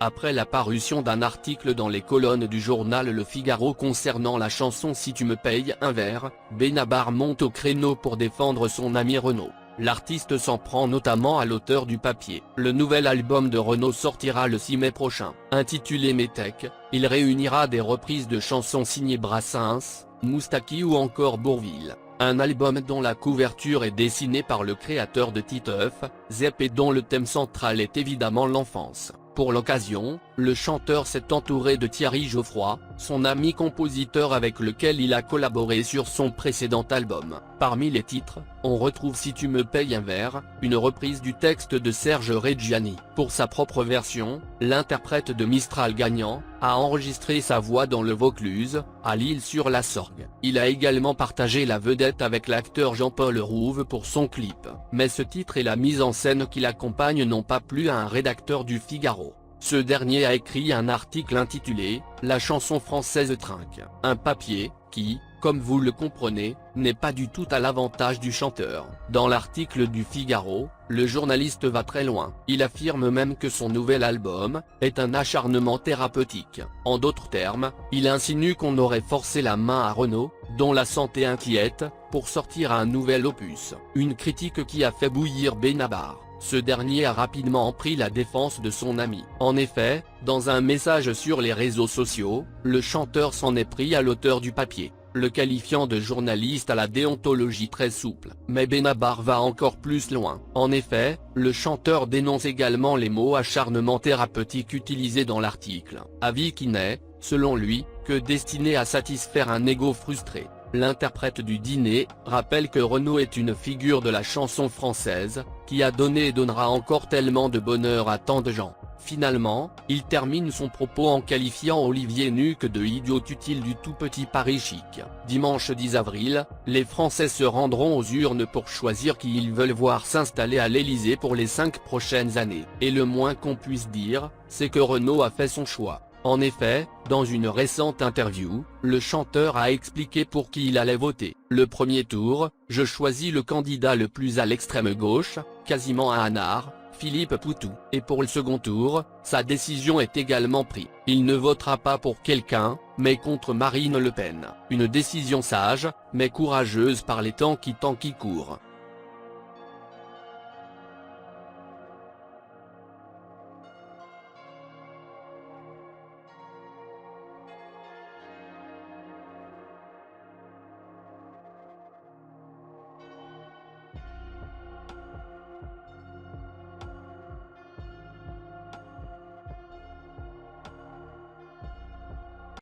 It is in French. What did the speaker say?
Après la parution d'un article dans les colonnes du journal Le Figaro concernant la chanson Si tu me payes un verre, Benabar monte au créneau pour défendre son ami Renaud. L'artiste s'en prend notamment à l'auteur du papier. Le nouvel album de Renaud sortira le 6 mai prochain. Intitulé Métèque, il réunira des reprises de chansons signées Brassens, Moustaki ou encore Bourvil. Un album dont la couverture est dessinée par le créateur de Titeuf, Zep et dont le thème central est évidemment l'enfance. Pour l'occasion, le chanteur s'est entouré de Thierry Geoffroy, son ami compositeur avec lequel il a collaboré sur son précédent album. Parmi les titres, on retrouve Si tu me payes un verre, une reprise du texte de Serge Reggiani. Pour sa propre version, l'interprète de Mistral gagnant a enregistré sa voix dans le Vaucluse, à L'Isle-sur-la-Sorgue. Il a également partagé la vedette avec l'acteur Jean-Paul Rouve pour son clip. Mais ce titre et la mise en scène qui l'accompagne n'ont pas plu à un rédacteur du Figaro. Ce dernier a écrit un article intitulé « La chanson française trinque », un papier qui, comme vous le comprenez, n'est pas du tout à l'avantage du chanteur. Dans l'article du Figaro, le journaliste va très loin. Il affirme même que son nouvel album est un acharnement thérapeutique. En d'autres termes, il insinue qu'on aurait forcé la main à Renaud, dont la santé inquiète, pour sortir un nouvel opus. Une critique qui a fait bouillir Benabar. Ce dernier a rapidement pris la défense de son ami. En effet, dans un message sur les réseaux sociaux, le chanteur s'en est pris à l'auteur du papier, le qualifiant de journaliste à la déontologie très souple. Mais Benabar va encore plus loin. En effet, le chanteur dénonce également les mots acharnement thérapeutique utilisés dans l'article. Avis qui n'est, selon lui, que destiné à satisfaire un ego frustré. L'interprète du dîner rappelle que Renaud est une figure de la chanson française, qui a donné et donnera encore tellement de bonheur à tant de gens. Finalement, il termine son propos en qualifiant Olivier Nuque de idiot utile du tout petit Paris chic. Dimanche 10 avril, les Français se rendront aux urnes pour choisir qui ils veulent voir s'installer à l'Élysée pour les 5 prochaines années. Et le moins qu'on puisse dire, c'est que Renaud a fait son choix. En effet, dans une récente interview, le chanteur a expliqué pour qui il allait voter. Le premier tour, je choisis le candidat le plus à l'extrême gauche, quasiment un anard, Philippe Poutou. Et pour le second tour, sa décision est également prise. Il ne votera pas pour quelqu'un, mais contre Marine Le Pen. Une décision sage, mais courageuse par les temps qui courent.